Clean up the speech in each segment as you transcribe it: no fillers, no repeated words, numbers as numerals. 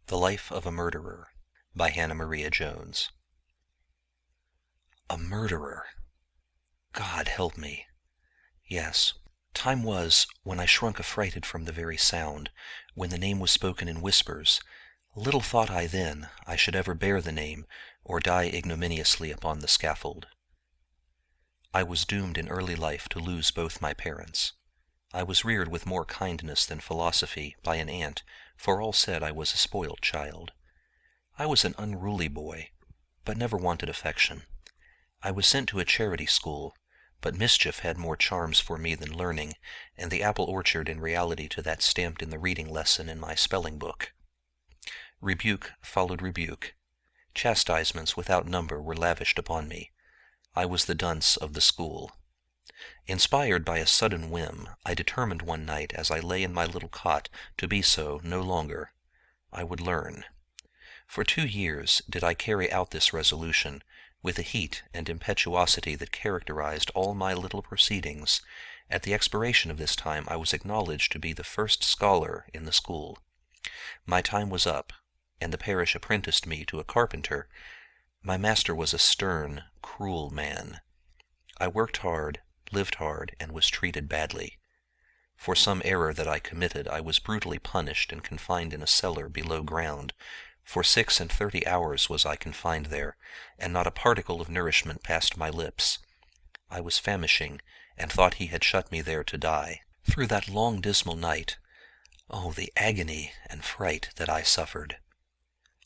The Life of a Murderer by Hannah Maria Jones. A murderer! God help me! Yes, time was when I shrunk affrighted from the very sound, when the name was spoken in whispers. Little thought I then I should ever bear the name, or die ignominiously upon the scaffold. I was doomed in early life to lose both my parents. I was reared with more kindness than philosophy by an aunt, for all said I was a spoiled child. I was an unruly boy, but never wanted affection. I was sent to a charity school, but mischief had more charms for me than learning, and the apple orchard in reality to that stamped in the reading lesson in my spelling book. Rebuke followed rebuke. Chastisements without number were lavished upon me. I was the dunce of the school. Inspired by a sudden whim, I determined one night as I lay in my little cot to be so no longer. I would learn. For 2 years did I carry out this resolution, with a heat and impetuosity that characterized all my little proceedings. At the expiration of this time I was acknowledged to be the first scholar in the school. My time was up, and the parish apprenticed me to a carpenter. My master was a stern, cruel man. I worked hard, lived hard, and was treated badly. For some error that I committed, I was brutally punished and confined in a cellar below ground. For 36 hours was I confined there, and not a particle of nourishment passed my lips. I was famishing, and thought he had shut me there to die. Through that long dismal night, oh, the agony and fright that I suffered!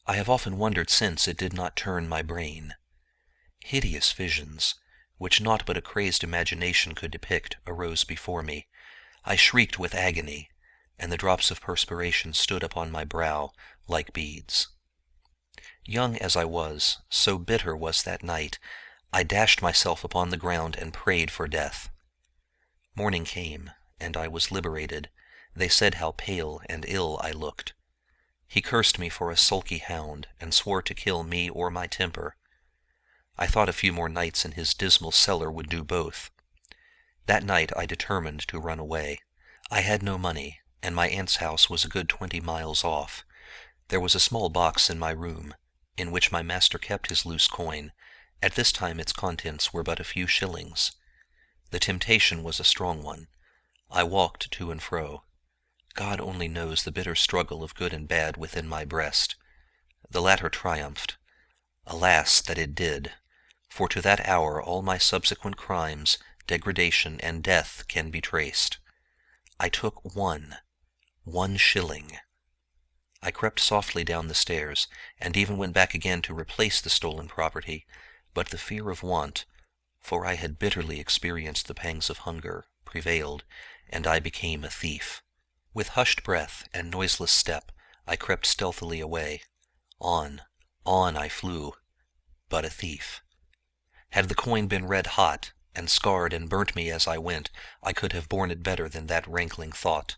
I have often wondered since it did not turn my brain. Hideous visions, which naught but a crazed imagination could depict, arose before me. I shrieked with agony, and the drops of perspiration stood upon my brow like beads. Young as I was, so bitter was that night, I dashed myself upon the ground and prayed for death. Morning came, and I was liberated. They said how pale and ill I looked. He cursed me for a sulky hound, and swore to kill me or my temper. I thought a few more nights in his dismal cellar would do both. That night I determined to run away. I had no money, and my aunt's house was a good 20 miles off. There was a small box in my room, in which my master kept his loose coin. At this time its contents were but a few shillings. The temptation was a strong one. I walked to and fro. God only knows the bitter struggle of good and bad within my breast. The latter triumphed. Alas, that it did, for to that hour all my subsequent crimes, degradation, and death can be traced. I took one shilling. I crept softly down the stairs, and even went back again to replace the stolen property, but the fear of want, for I had bitterly experienced the pangs of hunger, prevailed, and I became a thief. With hushed breath and noiseless step, I crept stealthily away. On I flew, but a thief. Had the coin been red hot, and scarred and burnt me as I went, I could have borne it better than that rankling thought.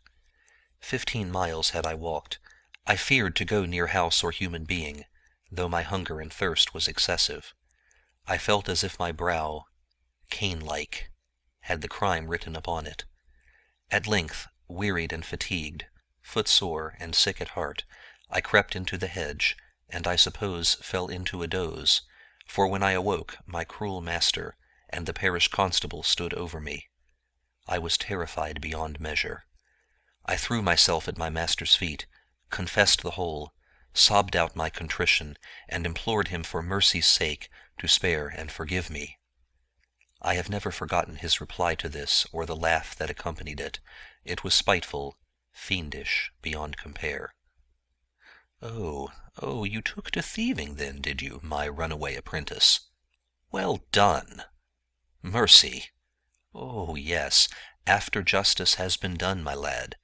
15 miles had I walked. I feared to go near house or human being, though my hunger and thirst was excessive. I felt as if my brow, Cain-like, had the crime written upon it. At length, wearied and fatigued, footsore and sick at heart, I crept into the hedge, and I suppose fell into a doze, for when I awoke my cruel master and the parish constable stood over me. I was terrified beyond measure. I threw myself at my master's feet, confessed the whole, sobbed out my contrition, and implored him for mercy's sake to spare and forgive me. I have never forgotten his reply to this, or the laugh that accompanied it. It was spiteful, fiendish, beyond compare. Oh, you took to thieving then, did you, my runaway apprentice? Well done! Mercy! Oh, yes, after justice has been done, my lad,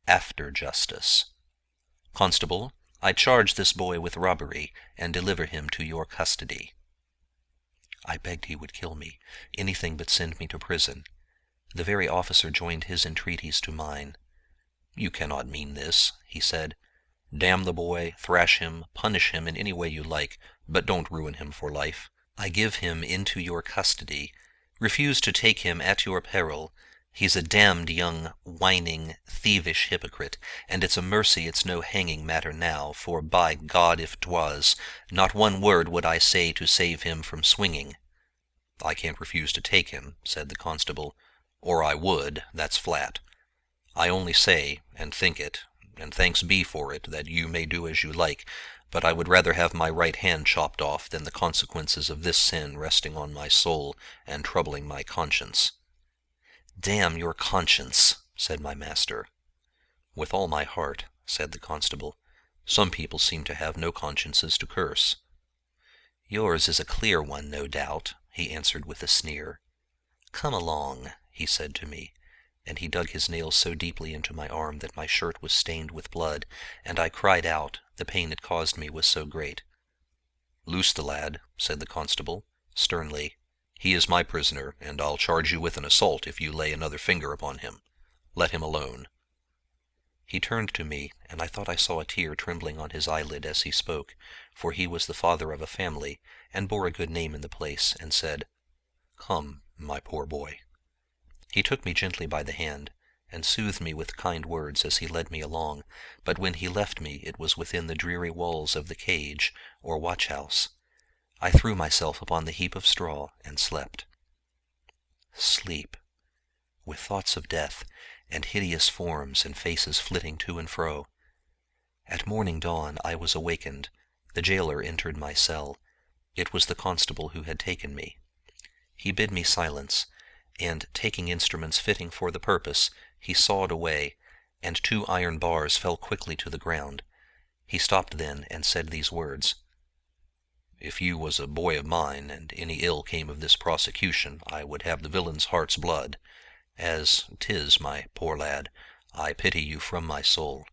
after justice. Constable, I charge this boy with robbery, and deliver him to your custody. I begged he would kill me, anything but send me to prison. The very officer joined his entreaties to mine. You cannot mean this, he said. Damn the boy, thrash him, punish him in any way you like, but don't ruin him for life. I give him into your custody. Refuse to take him at your peril, He's a damned young, whining, thievish hypocrite, and it's a mercy it's no hanging matter now, for by God if 'twas, not one word would I say to save him from swinging. I can't refuse to take him, said the constable, or I would, that's flat. I only say, and think it, and thanks be for it, that you may do as you like, but I would rather have my right hand chopped off than the consequences of this sin resting on my soul and troubling my conscience. Damn your conscience, said my master. With all my heart, said the constable. Some people seem to have no consciences to curse. Yours is a clear one, no doubt, he answered with a sneer. Come along, he said to me, and he dug his nails so deeply into my arm that my shirt was stained with blood, and I cried out, the pain it caused me was so great. Loose the lad, said the constable, sternly. He is my prisoner, and I'll charge you with an assault if you lay another finger upon him. Let him alone. He turned to me, and I thought I saw a tear trembling on his eyelid as he spoke, for he was the father of a family, and bore a good name in the place, and said, Come, my poor boy. He took me gently by the hand, and soothed me with kind words as he led me along, but when he left me it was within the dreary walls of the cage, or watch-house. I threw myself upon the heap of straw and slept. Sleep, with thoughts of death, and hideous forms and faces flitting to and fro. At morning dawn I was awakened. The jailer entered my cell. It was the constable who had taken me. He bid me silence, and, taking instruments fitting for the purpose, he sawed away, and 2 iron bars fell quickly to the ground. He stopped then and said these words, If you was a boy of mine, and any ill came of this prosecution, I would have the villain's heart's blood. As 'tis, my poor lad, I pity you from my soul,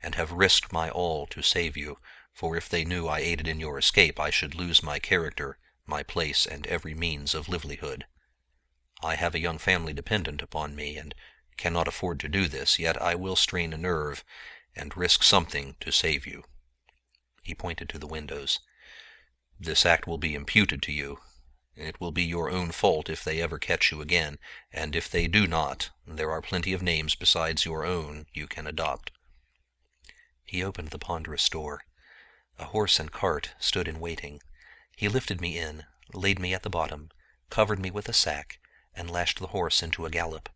and have risked my all to save you, for if they knew I aided in your escape, I should lose my character, my place, and every means of livelihood. I have a young family dependent upon me, and cannot afford to do this, yet I will strain a nerve, and risk something to save you. He pointed to the windows. This act will be imputed to you. It will be your own fault if they ever catch you again, and if they do not, there are plenty of names besides your own you can adopt. He opened the ponderous door. A horse and cart stood in waiting. He lifted me in, laid me at the bottom, covered me with a sack, and lashed the horse into a gallop.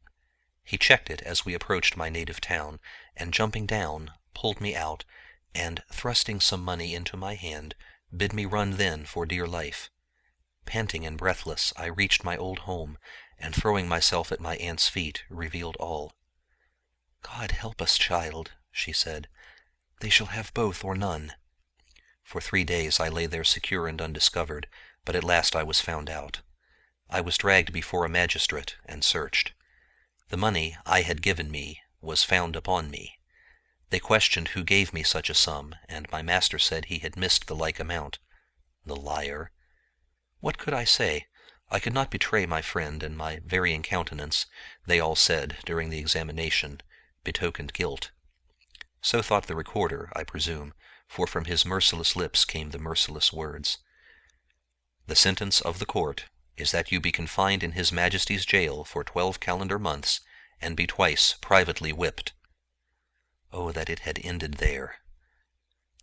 He checked it as we approached my native town, and jumping down, pulled me out, and, thrusting some money into my hand, bid me run then for dear life. Panting and breathless, I reached my old home, and throwing myself at my aunt's feet, revealed all. God help us, child, she said. They shall have both or none. For 3 days I lay there secure and undiscovered, but at last I was found out. I was dragged before a magistrate and searched. The money I had given me was found upon me. They questioned who gave me such a sum, and my master said he had missed the like amount. The liar! What could I say? I could not betray my friend, and my varying countenance, they all said, during the examination, betokened guilt. So thought the recorder, I presume, for from his merciless lips came the merciless words. The sentence of the court is that you be confined in His Majesty's jail for 12 calendar months, and be twice privately whipped. Oh, that it had ended there!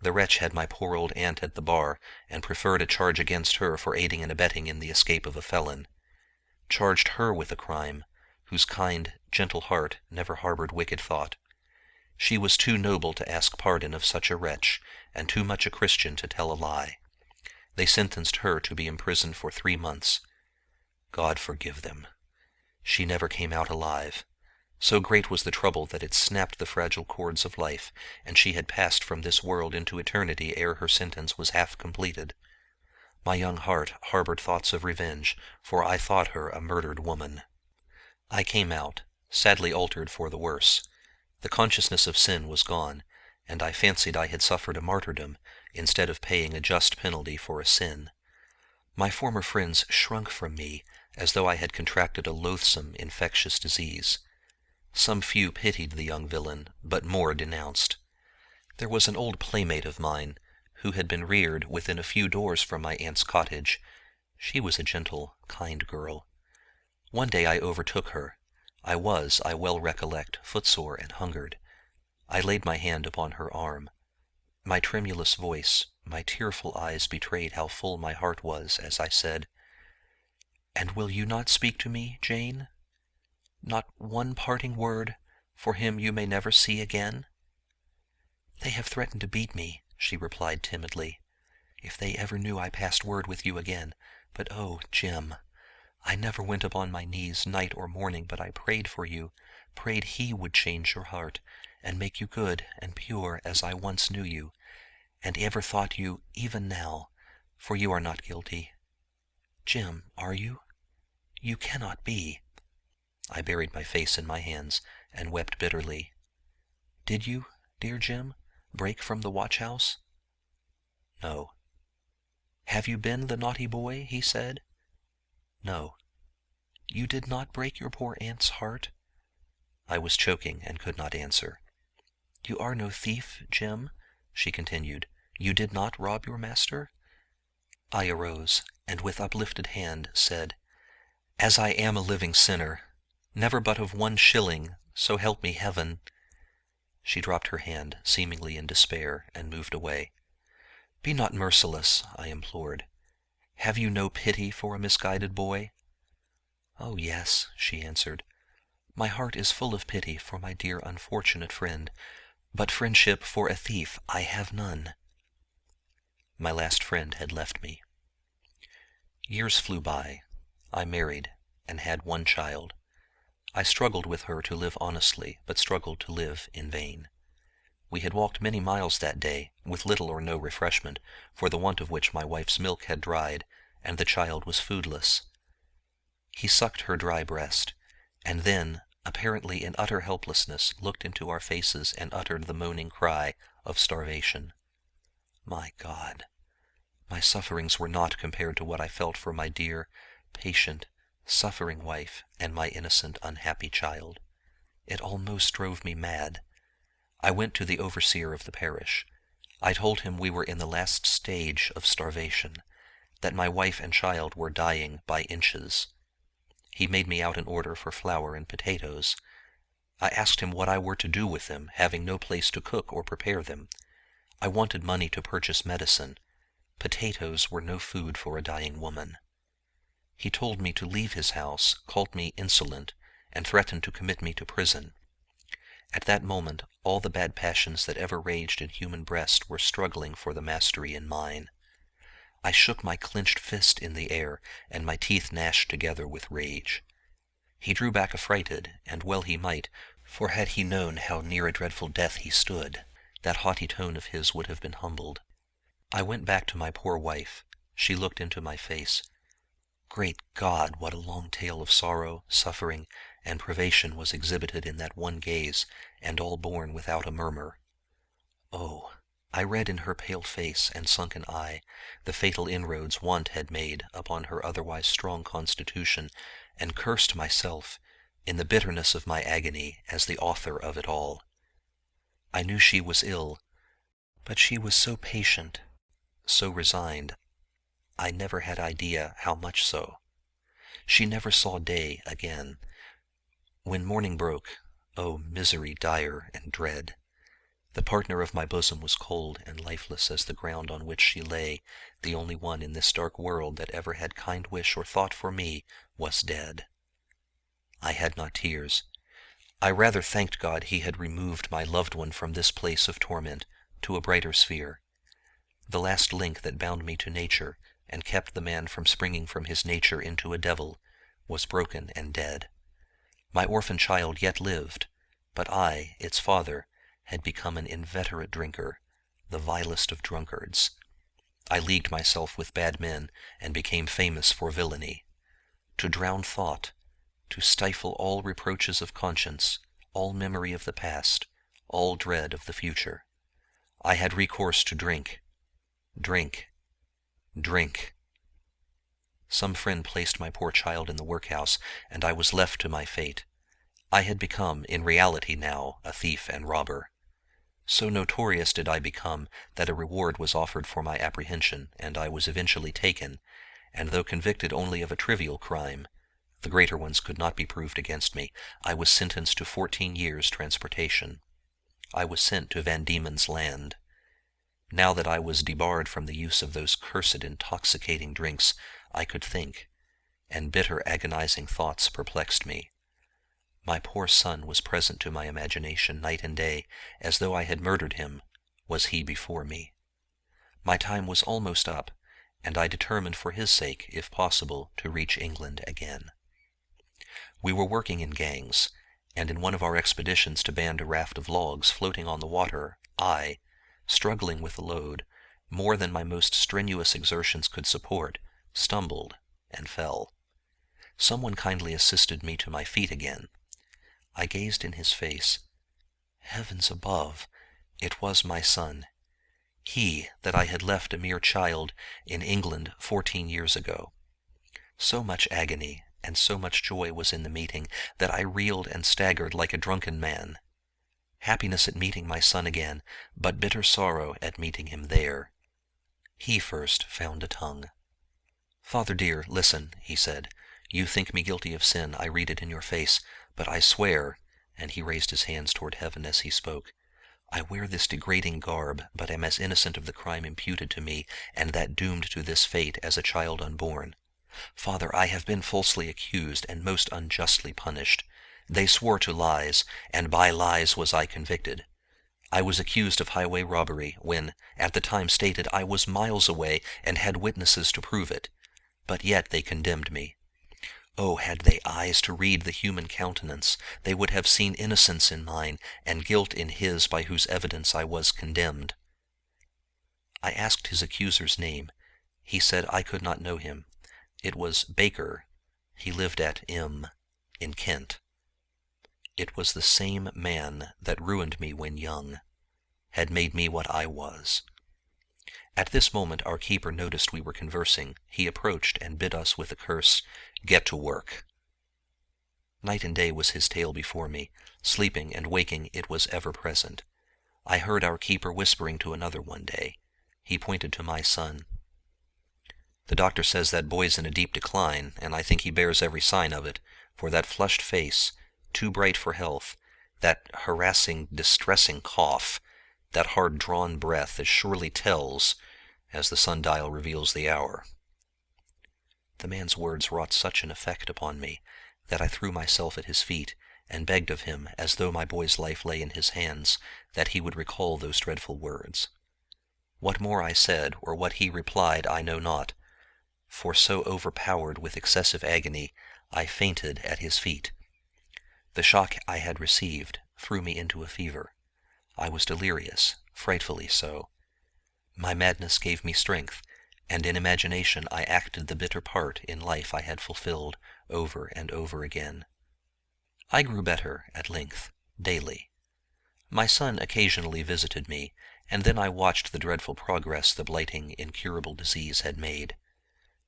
The wretch had my poor old aunt at the bar, and preferred a charge against her for aiding and abetting in the escape of a felon. Charged her with a crime, whose kind, gentle heart never harbored wicked thought. She was too noble to ask pardon of such a wretch, and too much a Christian to tell a lie. They sentenced her to be imprisoned for 3 months. God forgive them. She never came out alive. So great was the trouble that it snapped the fragile cords of life, and she had passed from this world into eternity ere her sentence was half completed. My young heart harbored thoughts of revenge, for I thought her a murdered woman. I came out, sadly altered for the worse. The consciousness of sin was gone, and I fancied I had suffered a martyrdom instead of paying a just penalty for a sin. My former friends shrunk from me as though I had contracted a loathsome, infectious disease. Some few pitied the young villain, but more denounced. There was an old playmate of mine, who had been reared within a few doors from my aunt's cottage. She was a gentle, kind girl. One day I overtook her. I well recollect, footsore and hungered. I laid my hand upon her arm. My tremulous voice, my tearful eyes betrayed how full my heart was as I said, "And will you not speak to me, Jane? Not one parting word for him you may never see again?" "They have threatened to beat me," she replied timidly, "if they ever knew I passed word with you again. But oh, Jim, I never went upon my knees night or morning, but I prayed for you, prayed he would change your heart, and make you good and pure as I once knew you, and ever thought you even now, for you are not guilty. Jim, are you? You cannot be." I buried my face in my hands and wept bitterly. "Did you, dear Jim, break from the watch-house?" "No." "Have you been the naughty boy?" he said. "No." "You did not break your poor aunt's heart?" I was choking and could not answer. "You are no thief, Jim," she continued. "You did not rob your master?" I arose, and with uplifted hand said, "As I am a living sinner, never but of 1 shilling, so help me heaven." She dropped her hand, seemingly in despair, and moved away. "Be not merciless," I implored. "Have you no pity for a misguided boy?" "Oh, yes," she answered. "My heart is full of pity for my dear unfortunate friend, but friendship for a thief I have none." My last friend had left me. Years flew by. I married, and had 1 child. I struggled with her to live honestly, but struggled to live in vain. We had walked many miles that day, with little or no refreshment, for the want of which my wife's milk had dried, and the child was foodless. He sucked her dry breast, and then, apparently in utter helplessness, looked into our faces and uttered the moaning cry of starvation. My God, my sufferings were naught compared to what I felt for my dear, patient, suffering wife and my innocent, unhappy child. It almost drove me mad. I went to the overseer of the parish. I told him we were in the last stage of starvation, that my wife and child were dying by inches. He made me out an order for flour and potatoes. I asked him what I were to do with them, having no place to cook or prepare them. I wanted money to purchase medicine. Potatoes were no food for a dying woman. He told me to leave his house, called me insolent, and threatened to commit me to prison. At that moment, all the bad passions that ever raged in human breast were struggling for the mastery in mine. I shook my clenched fist in the air, and my teeth gnashed together with rage. He drew back affrighted, and well he might, for had he known how near a dreadful death he stood, that haughty tone of his would have been humbled. I went back to my poor wife. She looked into my face. Great God, what a long tale of sorrow, suffering, and privation was exhibited in that one gaze, and all borne without a murmur. Oh, I read in her pale face and sunken eye the fatal inroads want had made upon her otherwise strong constitution, and cursed myself, in the bitterness of my agony, as the author of it all. I knew she was ill, but she was so patient, so resigned, I never had idea how much so. She never saw day again. When morning broke, oh, misery dire and dread! The partner of my bosom was cold and lifeless as the ground on which she lay, the only one in this dark world that ever had kind wish or thought for me was dead. I had not tears. I rather thanked God he had removed my loved one from this place of torment to a brighter sphere. The last link that bound me to nature, and kept the man from springing from his nature into a devil, was broken and dead. My orphan child yet lived, but I, its father, had become an inveterate drinker, the vilest of drunkards. I leagued myself with bad men, and became famous for villainy. To drown thought, to stifle all reproaches of conscience, all memory of the past, all dread of the future, I had recourse to drink. Drink. Drink. Some friend placed my poor child in the workhouse, and I was left to my fate. I had become, in reality now, a thief and robber. So notorious did I become that a reward was offered for my apprehension, and I was eventually taken, and though convicted only of a trivial crime, The greater ones could not be proved against me. I was sentenced to 14 years' transportation. I was sent to Van Diemen's Land. Now that I was debarred from the use of those cursed intoxicating drinks, I could think, and bitter agonizing thoughts perplexed me. My poor son was present to my imagination night and day, as though I had murdered him, was he before me. My time was almost up, and I determined for his sake, if possible, to reach England again. We were working in gangs, and in one of our expeditions to band a raft of logs floating on the water, I, struggling with the load, more than my most strenuous exertions could support, stumbled and fell. Someone kindly assisted me to my feet again. I gazed in his face. Heavens above, it was my son. He that I had left a mere child in England 14 years ago. So much agony and so much joy was in the meeting that I reeled and staggered like a drunken man. Happiness at meeting my son again, but bitter sorrow at meeting him there. He first found a tongue. "Father dear, listen," he said. "You think me guilty of sin, I read it in your face, but I swear," and he raised his hands toward heaven as he spoke, "I wear this degrading garb, but am as innocent of the crime imputed to me, and that doomed to this fate, as a child unborn. Father, I have been falsely accused, and most unjustly punished. They swore to lies, and by lies was I convicted. I was accused of highway robbery, when, at the time stated, I was miles away, and had witnesses to prove it. But yet they condemned me. Oh, had they eyes to read the human countenance, they would have seen innocence in mine, and guilt in his by whose evidence I was condemned." I asked his accuser's name. He said I could not know him. It was Baker. He lived at M. in Kent. It was the same man that ruined me when young, had made me what I was. At this moment our keeper noticed we were conversing. He approached and bid us with a curse, "Get to work." Night and day was his tale before me. Sleeping and waking it was ever present. I heard our keeper whispering to another one day. He pointed to my son. "The doctor says that boy's in a deep decline, and I think he bears every sign of it, for that flushed face, too bright for health, that harassing, distressing cough, that hard-drawn breath, as surely tells as the sundial reveals the hour." The man's words wrought such an effect upon me that I threw myself at his feet and begged of him, as though my boy's life lay in his hands, that he would recall those dreadful words. What more I said, or what he replied, I know not, for so overpowered with excessive agony, I fainted at his feet. The shock I had received threw me into a fever. I was delirious, frightfully so. My madness gave me strength, and in imagination I acted the bitter part in life I had fulfilled over and over again. I grew better, at length, daily. My son occasionally visited me, and then I watched the dreadful progress the blighting, incurable disease had made.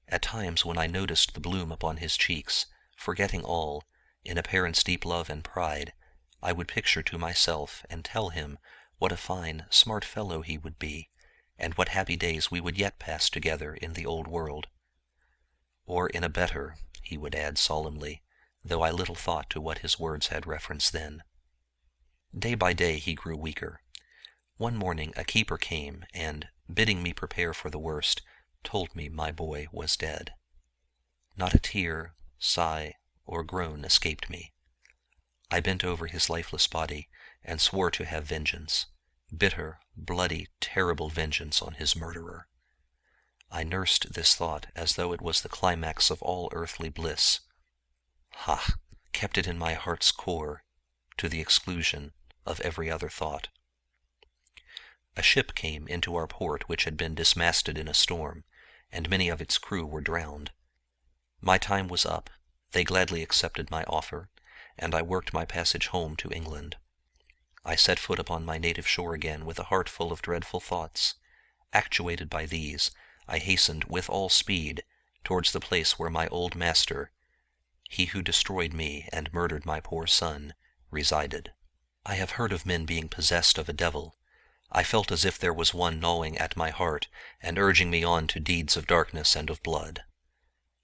At times when I noticed the bloom upon his cheeks, forgetting all, in a parent's deep love and pride, I would picture to myself and tell him what a fine, smart fellow he would be, and what happy days we would yet pass together in the old world. Or in a better, he would add solemnly, though I little thought to what his words had reference then. Day by day he grew weaker. One morning a keeper came, and, bidding me prepare for the worst, told me my boy was dead. Not a tear, sigh, or groan escaped me. I bent over his lifeless body, and swore to have vengeance, bitter, bloody, terrible vengeance on his murderer. I nursed this thought as though it was the climax of all earthly bliss. Ha! Kept it in my heart's core, to the exclusion of every other thought. A ship came into our port which had been dismasted in a storm, and many of its crew were drowned. My time was up. They gladly accepted my offer, and I worked my passage home to England. I set foot upon my native shore again with a heart full of dreadful thoughts. Actuated by these, I hastened with all speed towards the place where my old master, he who destroyed me and murdered my poor son, resided. I have heard of men being possessed of a devil. I felt as if there was one gnawing at my heart and urging me on to deeds of darkness and of blood.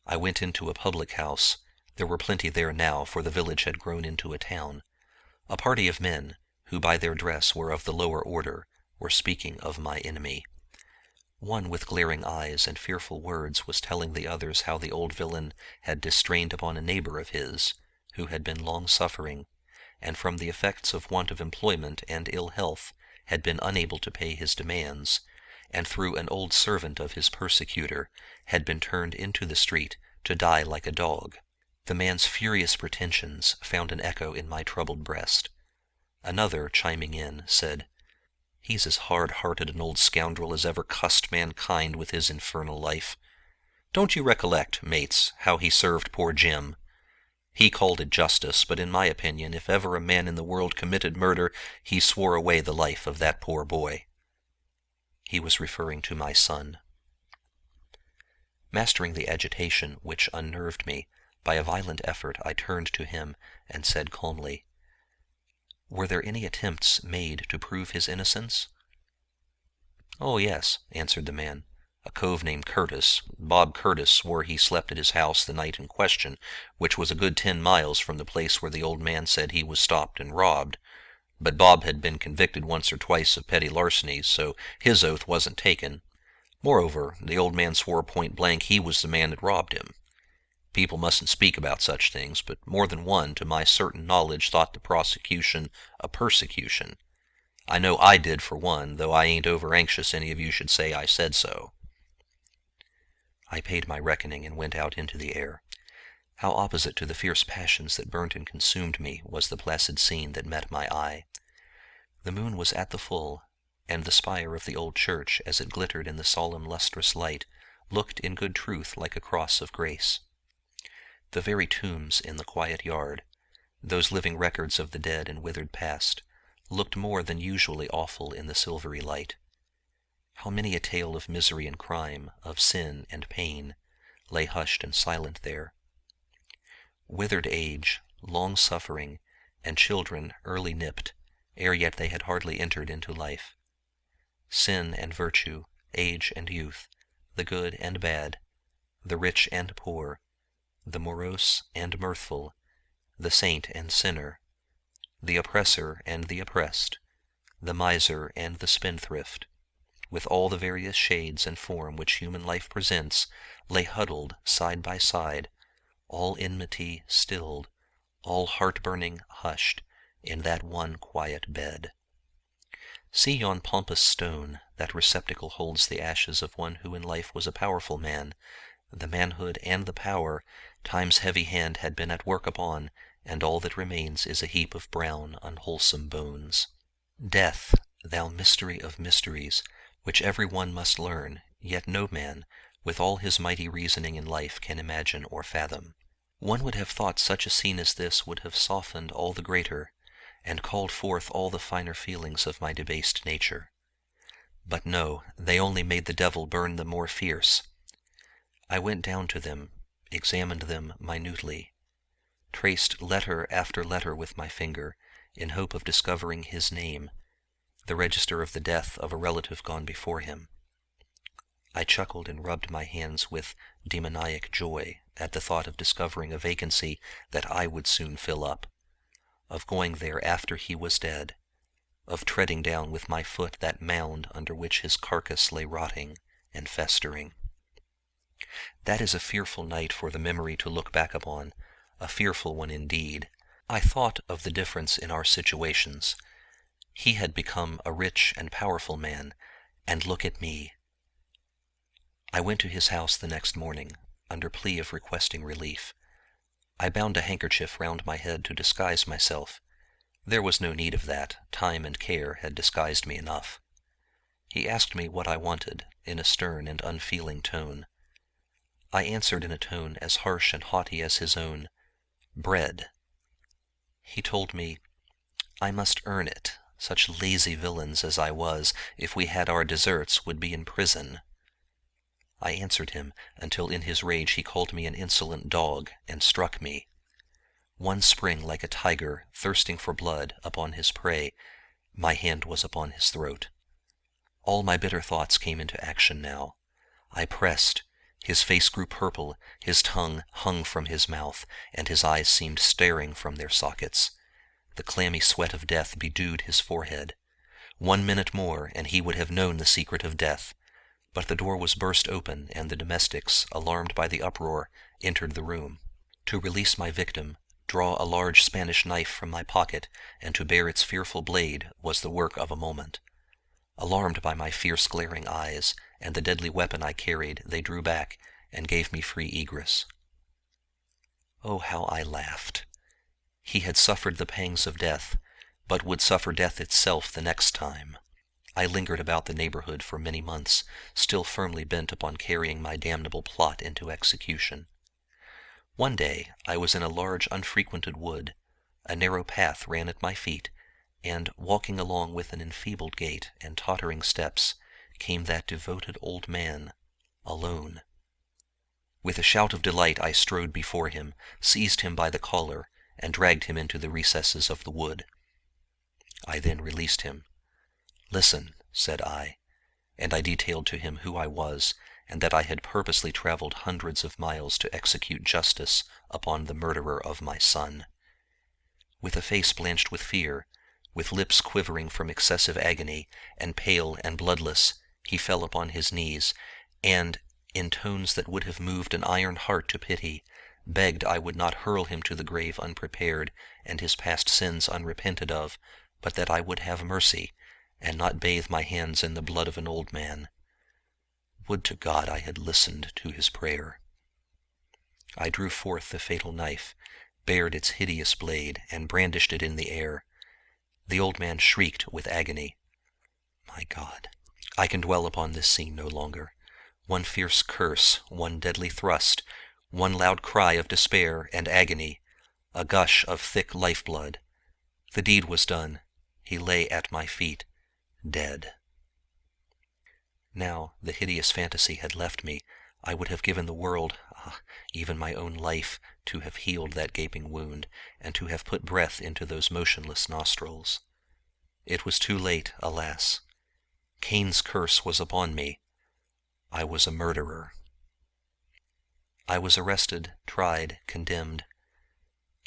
I went into a public house, There were plenty there now, for the village had grown into a town. A party of men, who by their dress were of the lower order, were speaking of my enemy. One with glaring eyes and fearful words was telling the others how the old villain had distrained upon a neighbor of his, who had been long suffering, and from the effects of want of employment and ill health had been unable to pay his demands, and through an old servant of his persecutor had been turned into the street to die like a dog. The man's furious pretensions found an echo in my troubled breast. Another, chiming in, said, "He's as hard-hearted an old scoundrel as ever cussed mankind with his infernal life. Don't you recollect, mates, how he served poor Jim? He called it justice, but in my opinion, if ever a man in the world committed murder, he swore away the life of that poor boy." He was referring to my son. Mastering the agitation which unnerved me, by a violent effort I turned to him and said calmly, "Were there any attempts made to prove his innocence?" "Oh, yes," answered the man. "A cove named Curtis, Bob Curtis, swore he slept at his house the night in question, which was a good 10 miles from the place where the old man said he was stopped and robbed. But Bob had been convicted once or twice of petty larcenies, so his oath wasn't taken. Moreover, the old man swore point blank he was the man that robbed him. People mustn't speak about such things, but more than one, to my certain knowledge, thought the prosecution a persecution. I know I did for one, though I ain't over anxious any of you should say I said so." I paid my reckoning and went out into the air. How opposite to the fierce passions that burnt and consumed me was the placid scene that met my eye. The moon was at the full, and the spire of the old church, as it glittered in the solemn lustrous light, looked in good truth like a cross of grace. The very tombs in the quiet yard, those living records of the dead and withered past, looked more than usually awful in the silvery light. How many a tale of misery and crime, of sin and pain, lay hushed and silent there. Withered age, long suffering, and children early nipped, ere yet they had hardly entered into life. Sin and virtue, age and youth, the good and bad, the rich and poor, the morose and mirthful, the saint and sinner, the oppressor and the oppressed, the miser and the spendthrift, with all the various shades and form which human life presents, lay huddled side by side, all enmity stilled, all heart-burning hushed, in that one quiet bed. See yon pompous stone, that receptacle holds the ashes of one who in life was a powerful man. The manhood and the power time's heavy hand had been at work upon, and all that remains is a heap of brown, unwholesome bones. Death, thou mystery of mysteries, which every one must learn, yet no man, with all his mighty reasoning in life, can imagine or fathom. One would have thought such a scene as this would have softened all the greater, and called forth all the finer feelings of my debased nature. But no, they only made the devil burn the more fierce. I went down to them, examined them minutely, traced letter after letter with my finger, in hope of discovering his name, the register of the death of a relative gone before him. I chuckled and rubbed my hands with demoniac joy at the thought of discovering a vacancy that I would soon fill up, of going there after he was dead, of treading down with my foot that mound under which his carcass lay rotting and festering. That is a fearful night for the memory to look back upon, a fearful one indeed. I thought of the difference in our situations. He had become a rich and powerful man, and look at me. I went to his house the next morning, under plea of requesting relief. I bound a handkerchief round my head to disguise myself. There was no need of that. Time and care had disguised me enough. He asked me what I wanted, in a stern and unfeeling tone. I answered in a tone as harsh and haughty as his own, "Bread." He told me, "I must earn it. Such lazy villains as I was, if we had our deserts, would be in prison." I answered him, until in his rage he called me an insolent dog, and struck me. One spring like a tiger, thirsting for blood, upon his prey, my hand was upon his throat. All my bitter thoughts came into action now. I pressed, His face grew purple, his tongue hung from his mouth, and his eyes seemed staring from their sockets. The clammy sweat of death bedewed his forehead. 1 minute more, and he would have known the secret of death. But the door was burst open, and the domestics, alarmed by the uproar, entered the room. To release my victim, draw a large Spanish knife from my pocket, and to bare its fearful blade was the work of a moment. Alarmed by my fierce glaring eyes, and the deadly weapon I carried, they drew back, and gave me free egress. Oh, how I laughed! He had suffered the pangs of death, but would suffer death itself the next time. I lingered about the neighborhood for many months, still firmly bent upon carrying my damnable plot into execution. One day I was in a large unfrequented wood. A narrow path ran at my feet, and, walking along with an enfeebled gait and tottering steps, came that devoted old man, alone. With a shout of delight I strode before him, seized him by the collar, and dragged him into the recesses of the wood. I then released him. "Listen," said I, and I detailed to him who I was, and that I had purposely traveled hundreds of miles to execute justice upon the murderer of my son. With a face blanched with fear, with lips quivering from excessive agony, and pale and bloodless, he fell upon his knees, and, in tones that would have moved an iron heart to pity, begged I would not hurl him to the grave unprepared, and his past sins unrepented of, but that I would have mercy, and not bathe my hands in the blood of an old man. Would to God I had listened to his prayer. I drew forth the fatal knife, bared its hideous blade, and brandished it in the air. The old man shrieked with agony. My God, I can dwell upon this scene no longer. One fierce curse, one deadly thrust, one loud cry of despair and agony, a gush of thick lifeblood. The deed was done. He lay at my feet, dead. Now the hideous fantasy had left me. I would have given the world, even my own life, to have healed that gaping wound, and to have put breath into those motionless nostrils. It was too late, alas. Cain's curse was upon me. I was a murderer. I was arrested, tried, condemned.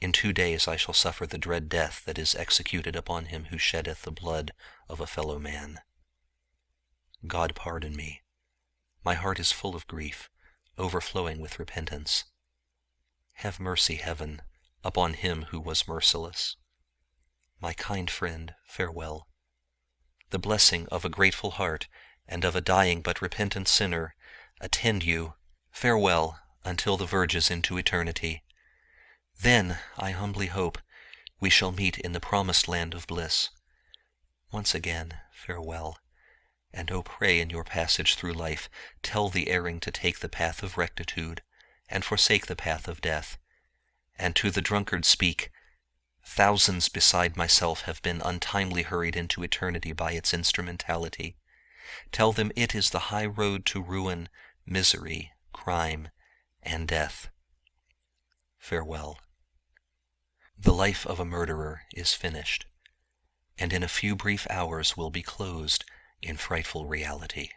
In 2 days I shall suffer the dread death that is executed upon him who sheddeth the blood of a fellow man. God pardon me. My heart is full of grief, overflowing with repentance. Have mercy, Heaven, upon him who was merciless. My kind friend, farewell. The blessing of a grateful heart and of a dying but repentant sinner attend you. Farewell until the verges into eternity. Then, I humbly hope, we shall meet in the promised land of bliss. Once again, farewell. And pray in your passage through life, tell the erring to take the path of rectitude, and forsake the path of death. And to the drunkard speak, thousands beside myself have been untimely hurried into eternity by its instrumentality. Tell them it is the high road to ruin, misery, crime, and death. Farewell. The life of a murderer is finished, and in a few brief hours will be closed in frightful reality.